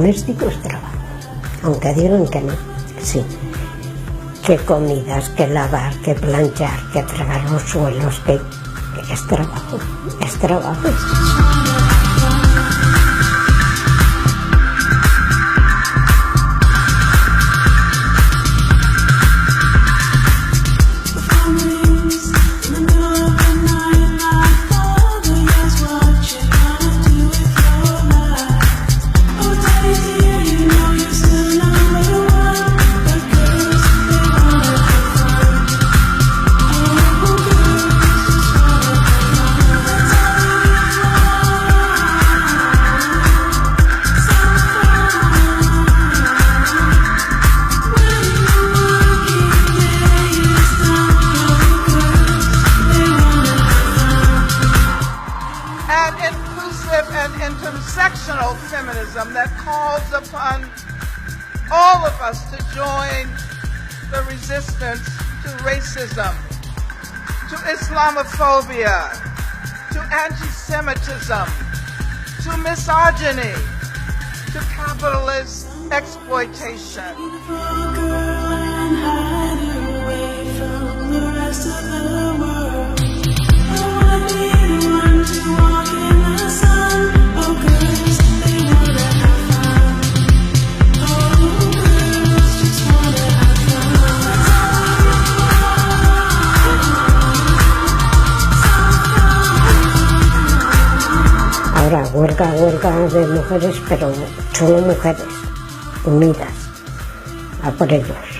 doméstico es trabajo, aunque digan que no, sí. Que comidas, que lavar, que planchar, que fregar los suelos, que es trabajo, es trabajo. intersectional feminism that calls upon all of us to join the resistance to racism, to Islamophobia, to anti-Semitism, to misogyny, to capitalist exploitation. Ahora, huelga de mujeres, pero solo mujeres, unidas, a por ellos.